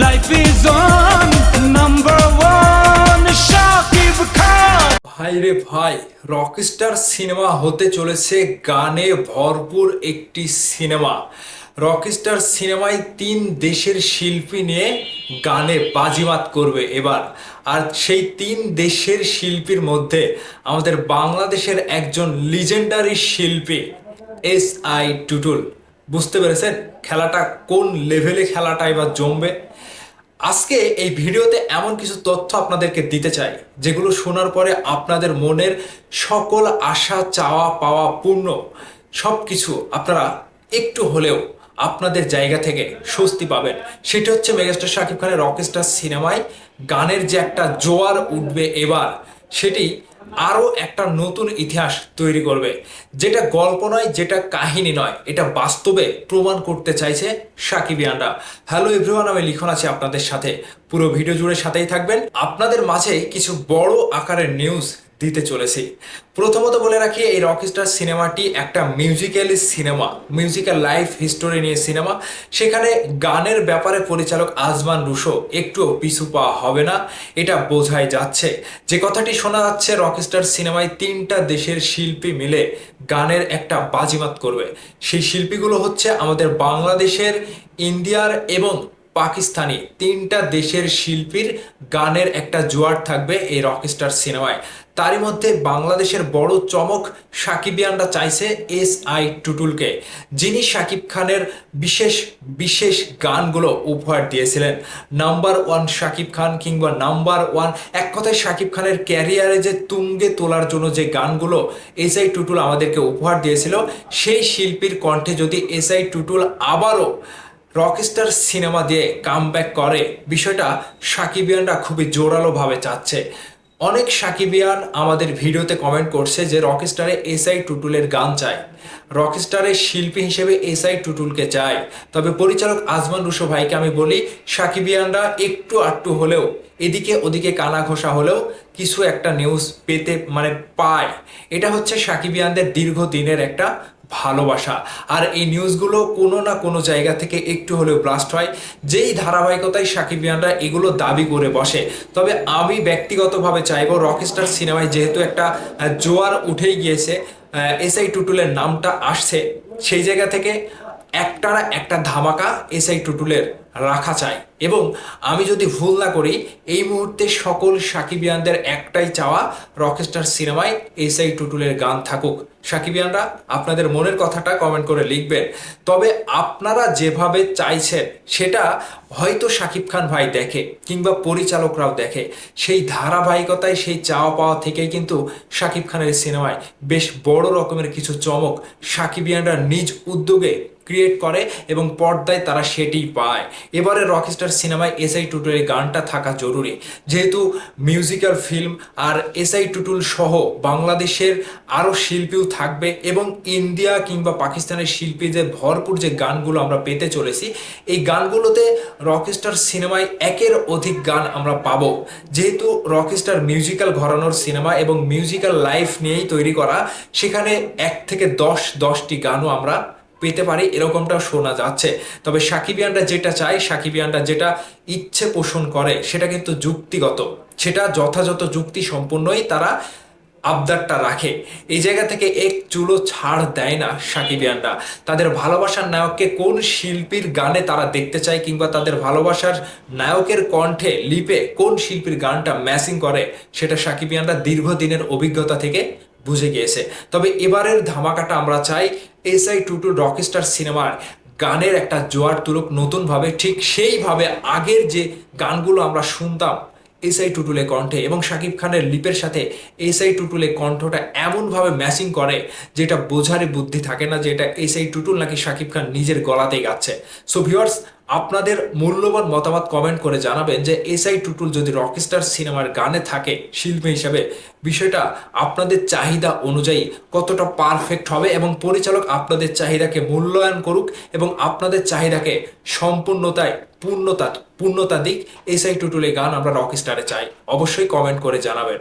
Life is on number one, Shakib Khan. ভাই রে ভাই, রকস্টার সিনেমা হতে চলেছে গানে ভরপুর একটি সিনেমা। রকস্টার সিনেমায় 3 দেশের শিল্পী নিয়ে গানে বাজিমাত করবে এবার। আর সেই 3 দেশের শিল্পীর মধ্যে আমাদের বাংলাদেশের একজন লিজেন্ডারি শিল্পী SI টুটুল। বুঝতে পেরেছেন খেলাটা কোন লেভেলে খেলাটা এবার জমবে। আজকে এই ভিডিওতে এমন কিছু তথ্য আপনাদেরকে দিতে চাই যেগুলো শোনার পরে আপনাদের মনের সকল আশা চাওয়া পাওয়া পূর্ণ সব কিছু আপনারা একটু হলেও আপনাদের জায়গা থেকে স্বস্তি পাবেন। সেটা হচ্ছে মেগাস্টার শাকিব খানের রকস্টার সিনেমায় গানের যে একটা জোয়ার উঠবে এবার, সেটি আরও একটা নতুন ইতিহাস তৈরি করবে। যেটা গল্প নয়, যেটা কাহিনী নয়, এটা বাস্তবে প্রমাণ করতে চাইছে সাকিবিয়ানরা। হ্যালো এভরিওয়ান, আমি লিখন আছি আপনাদের সাথে। পুরো ভিডিও জুড়ে সাথেই থাকবেন। আপনাদের মাঝে কিছু বড় আকারের নিউজ দিতে চলেছি। প্রথমত বলে রাখি, এই রকস্টার সিনেমাটি একটা musically cinema, musical life history নিয়ে সিনেমা। সেখানে গানের ব্যাপারে পরিচালক আজমান রুশো একটুও পিছু পাওয়া হবে না, এটা বোঝাই যাচ্ছে। যে কথাটি শোনা যাচ্ছে, রকস্টার সিনেমায় 3টা দেশের শিল্পী মিলে গানের একটা বাজিমাত করবে। সেই শিল্পীগুলো হচ্ছে আমাদের বাংলাদেশের, ইন্ডিয়ার এবং পাকিস্তানি 3টা দেশের শিল্পীর গানের একটা জোয়ার থাকবে এই রকস্টার সিনেমায়। তারই মধ্যে বাংলাদেশের বড় চমক, সাকিবিয়ানরা চাইছে SI টুটুলকে, যিনি শাকিব খানের বিশেষ বিশেষ গানগুলো উপহার দিয়েছিলেন। নাম্বার 1 শাকিব খান কিংবা নাম্বার 1, এক কথায় শাকিব খানের ক্যারিয়ারে যে তুঙ্গে তোলার জন্য যে গানগুলো SI টুটুল আমাদেরকে উপহার দিয়েছিল, সেই শিল্পীর কণ্ঠে যদি SI টুটুল আবারও রকস্টার সিনেমা দিয়ে কামব্যাক করে, বিষয়টা সাকিবিয়ানরা খুবই জোরালোভাবে চাচ্ছে। অনেক সাকিবিয়ান আমাদের ভিডিওতে কমেন্ট করছে যে রকস্টারে SI টুটুলের গান চায়, রকস্টারের শিল্পী হিসেবে SI টুটুলকে চায়। তবে পরিচালক আজমান রুশো ভাইকে আমি বলি, সাকিবিয়ানরা একটু আটটু হলেও এদিকে ওদিকে কানা ঘষা হলেও কিছু একটা নিউজ পেতে পায়। এটা হচ্ছে সাকিবিয়ানদের দীর্ঘদিনের একটা ভালোবাসা। আর এই নিউজগুলো কোনো না কোনো জায়গা থেকে একটু হলেও ব্লাস্ট হয়, যেই ধারাবাহিকতায় সাকিবিয়ানরা এগুলো দাবি করে বসে। তবে আমি ব্যক্তিগতভাবে চাইবো, রকস্টার সিনেমায় যেহেতু একটা জোয়ার উঠেই গিয়েছে, SI টুটুলের নামটা আসছে, সেই জায়গা থেকে একটানা একটা ধামাকা SI টুটুলের রাখা চাই। এবং আমি যদি ভুল না করি, এই মুহূর্তে সকল সাকিবিয়ানদের একটাই চাওয়া, রকস্টার সিনেমায় SI টুটুলের গান থাকুক। সাকিবিয়ানরা আপনাদের মনের কথাটা কমেন্ট করে লিখবেন। তবে আপনারা যেভাবে চাইছেন সেটা হয়তো শাকিব খান ভাই দেখে কিংবা পরিচালকরাও দেখে, সেই ধারাবাহিকতায় সেই চাওয়া পাওয়া থেকেই কিন্তু শাকিব খানের সিনেমায় বেশ বড় রকমের কিছু চমক সাকিবিয়ানরা নিজ উদ্যোগে ক্রিয়েট করে এবং পর্দায় তারা সেটিই পায়। এবারে রকস্টার সিনেমায় SI টুটুলের গানটা থাকা জরুরি, যেহেতু মিউজিক্যাল ফিল্ম। আর SI টুটুল সহ বাংলাদেশের আরও শিল্পীও থাকবে এবং ইন্ডিয়া কিংবা পাকিস্তানের শিল্পীদের ভরপুর যে গানগুলো আমরা পেতে চলেছি, এই গানগুলোতে রকস্টার সিনেমায় একের অধিক গান আমরা পাবো। যেহেতু রকস্টার মিউজিক্যাল ঘরানোর সিনেমা এবং মিউজিক্যাল লাইফ নিয়েই তৈরি করা, সেখানে 1 থেকে 10টি গানও আমরা পেতে পারি, এরকমটাও শোনা যাচ্ছে। তবে সাকিবিয়ানরা যেটা চায়, সাকিবিয়ানরা যেটা ইচ্ছে পোষণ করে, সেটা কিন্তু যুক্তিগত, সেটা যথাযথ যুক্তি সম্পূর্ণই তারা আবদারটা রাখে। এই জায়গা থেকে এক চুলো ছাড় দেয় না সাকিবিয়ানরা। তাদের ভালোবাসার নায়ককে কোন শিল্পীর গানে তারা দেখতে চায় কিংবা তাদের ভালোবাসার নায়কের কণ্ঠে লিপে কোন শিল্পীর গানটা ম্যাচিং করে, সেটা সাকিবিয়ানরা দীর্ঘদিনের অভিজ্ঞতা থেকে বুঝে গিয়েছে। তবে এবারের ধামাকাটা আমরা চাই, SI টুটুল রকস্টার সিনেমার গানের একটা জোয়ার তুলুক নতুনভাবে, ঠিক সেইভাবে আগের যে গানগুলো আমরা শুনতাম SI টুটুলের কণ্ঠে, এবং শাকিব খানের লিপের সাথে SI টুটুলের কণ্ঠটা এমনভাবে ম্যাচিং করে যেটা বোঝারই বুদ্ধি থাকে না যে এটা SI টুটুল নাকি শাকিব খান নিজের গলাতেই গাচ্ছে। সো ভিউয়ার্স, আপনাদের মূল্যবান মতামত কমেন্ট করে জানাবেন যে SI টুটুল যদি রকস্টার সিনেমার গানে থাকে শিল্পী হিসাবে, বিষয়টা আপনাদের চাহিদা অনুযায়ী কতটা পারফেক্ট হবে, এবং পরিচালক আপনাদের চাহিদাকে মূল্যায়ন করুক এবং আপনাদের চাহিদাকে সম্পূর্ণতায় পূর্ণতা দিক। SI টুটুলের গান আমরা রকস্টারে চাই, অবশ্যই কমেন্ট করে জানাবেন।